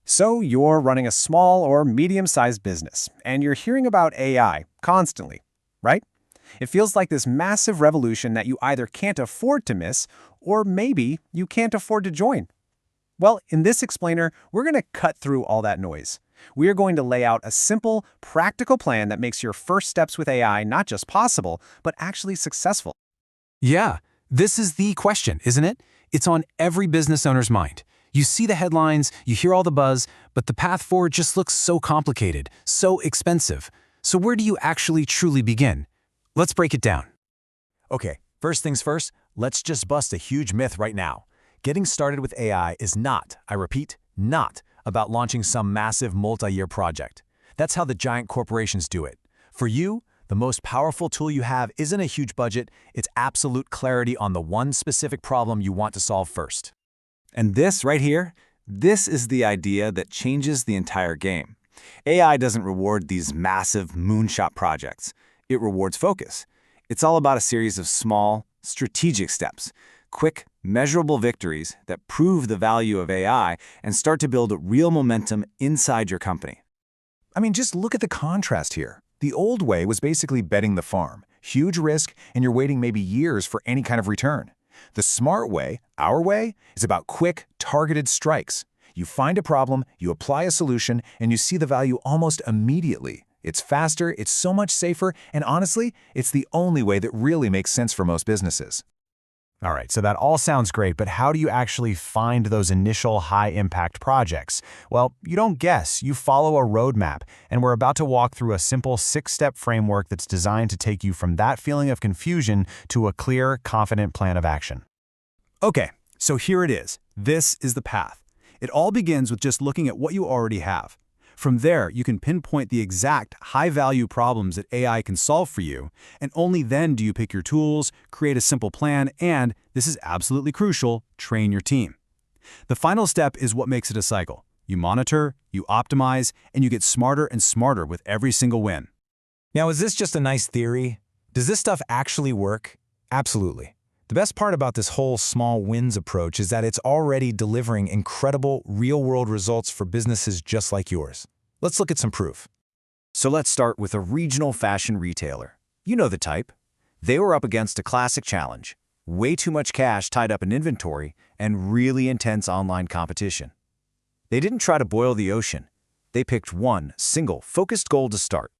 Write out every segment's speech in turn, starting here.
So you're running a small or medium-sized business, and you're hearing about AI constantly, right? It feels like this massive revolution that you either can't afford to miss, or maybe you can't afford to join. Well, in this explainer, we're going to cut through all that noise. We are going to lay out a simple, practical plan that makes your first steps with AI not just possible, but actually successful. Yeah, this is the question, isn't it? It's on every business owner's mind. You see the headlines, you hear all the buzz, but the path forward just looks so complicated, so expensive. So where do you actually truly begin? Let's break it down. Okay, first things first, let's just bust a huge myth right now. Getting started with AI is not, I repeat, not about launching some massive multi-year project. That's how the giant corporations do it. For you, the most powerful tool you have isn't a huge budget, it's absolute clarity on the one specific problem you want to solve first. And this right here, this is the idea that changes the entire game. AI doesn't reward these massive moonshot projects. It rewards focus. It's all about a series of small, strategic steps, quick, measurable victories that prove the value of AI and start to build real momentum inside your company. I mean, just look at the contrast here. The old way was basically betting the farm. Huge risk, and you're waiting maybe years for any kind of return. The smart way, our way, is about quick, targeted strikes. You find a problem, you apply a solution, and you see the value almost immediately. It's faster, it's so much safer, and honestly, it's the only way that really makes sense for most businesses. All right, so that all sounds great, but how do you actually find those initial high-impact projects? Well, you don't guess, you follow a roadmap, and we're about to walk through a simple 6-step framework that's designed to take you from that feeling of confusion to a clear, confident plan of action. Okay, so here it is. This is the path. It all begins with just looking at what you already have. From there, you can pinpoint the exact high-value problems that AI can solve for you, and only then do you pick your tools, create a simple plan, and, this is absolutely crucial, train your team. The final step is what makes it a cycle. You monitor, you optimize, and you get smarter and smarter with every single win. Now, is this just a nice theory? Does this stuff actually work? Absolutely. The best part about this whole small wins approach is that it's already delivering incredible, real-world results for businesses just like yours. Let's look at some proof. So let's start with a regional fashion retailer. You know the type. They were up against a classic challenge: way too much cash tied up in inventory and really intense online competition. They didn't try to boil the ocean. They picked one single, focused goal to start.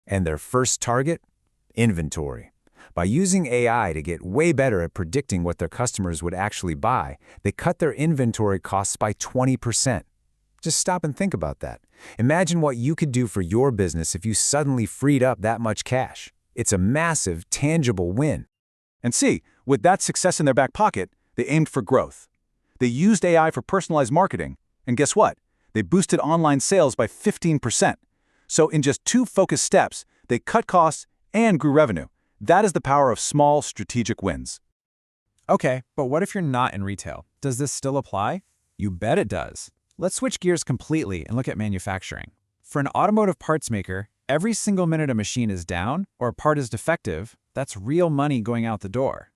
And their first target? Inventory. By using AI to get way better at predicting what their customers would actually buy, they cut their inventory costs by 20%. Just stop and think about that. Imagine what you could do for your business if you suddenly freed up that much cash. It's a massive, tangible win. And see, with that success in their back pocket, they aimed for growth. They used AI for personalized marketing, and guess what? They boosted online sales by 15%. So in just 2 focused steps, they cut costs and grew revenue. That is the power of small, strategic wins. Okay, but what if you're not in retail? Does this still apply? You bet it does. Let's switch gears completely and look at manufacturing. For an automotive parts maker, every single minute a machine is down or a part is defective, that's real money going out the door.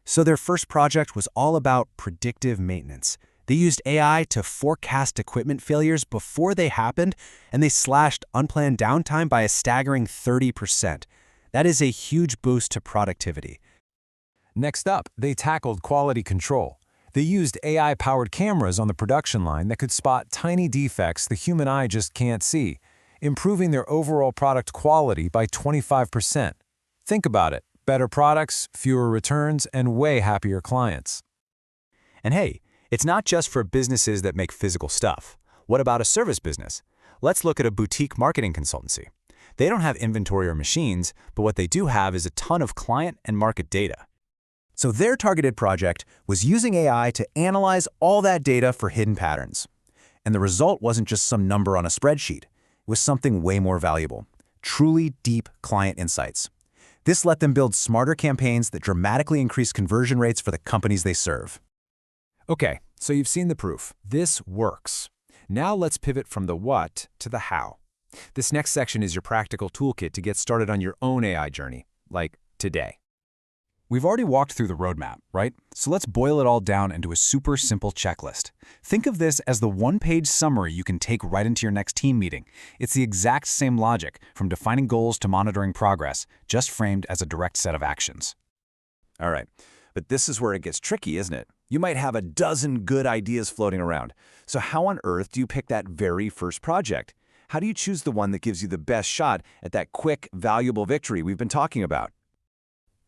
So their first project was all about predictive maintenance. They used AI to forecast equipment failures before they happened, and they slashed unplanned downtime by a staggering 30%. That is a huge boost to productivity. Next up, they tackled quality control. They used AI-powered cameras on the production line that could spot tiny defects the human eye just can't see, improving their overall product quality by 25%. Think about it. Better products, fewer returns, and way happier clients. And hey, it's not just for businesses that make physical stuff. What about a service business? Let's look at a boutique marketing consultancy. They don't have inventory or machines, but what they do have is a ton of client and market data. So their targeted project was using AI to analyze all that data for hidden patterns. And the result wasn't just some number on a spreadsheet. It was something way more valuable: truly deep client insights. This let them build smarter campaigns that dramatically increase conversion rates for the companies they serve. Okay, so you've seen the proof. This works. Now let's pivot from the what to the how. This next section is your practical toolkit to get started on your own AI journey, like today. We've already walked through the roadmap, right? So let's boil it all down into a super simple checklist. Think of this as the one-page summary you can take right into your next team meeting. It's the exact same logic, from defining goals to monitoring progress, just framed as a direct set of actions. All right, but this is where it gets tricky, isn't it? You might have a dozen good ideas floating around. So how on earth do you pick that very first project? How do you choose the one that gives you the best shot at that quick, valuable victory we've been talking about?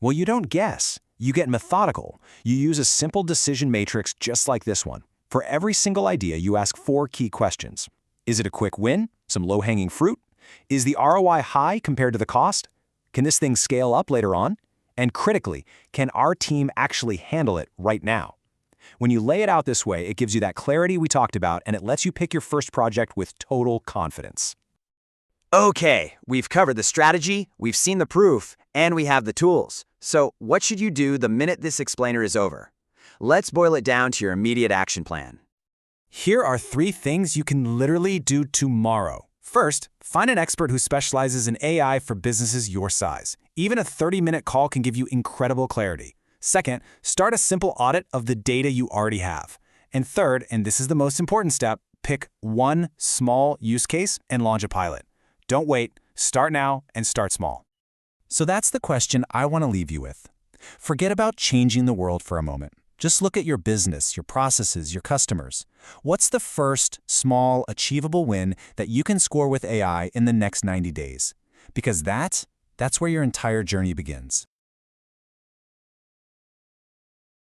Well, you don't guess. You get methodical. You use a simple decision matrix just like this one. For every single idea, you ask 4 key questions. Is it a quick win? Some low-hanging fruit? Is the ROI high compared to the cost? Can this thing scale up later on? And critically, can our team actually handle it right now? When you lay it out this way, it gives you that clarity we talked about, and it lets you pick your first project with total confidence. Okay, we've covered the strategy, we've seen the proof, and we have the tools. So what should you do the minute this explainer is over? Let's boil it down to your immediate action plan. Here are 3 things you can literally do tomorrow. First, find an expert who specializes in AI for businesses your size. Even a 30-minute call can give you incredible clarity. Second, start a simple audit of the data you already have. And third, and this is the most important step, pick one small use case and launch a pilot. Don't wait, start now and start small. So that's the question I want to leave you with. Forget about changing the world for a moment. Just look at your business, your processes, your customers. What's the first, small, achievable win that you can score with AI in the next 90 days? Because that's where your entire journey begins.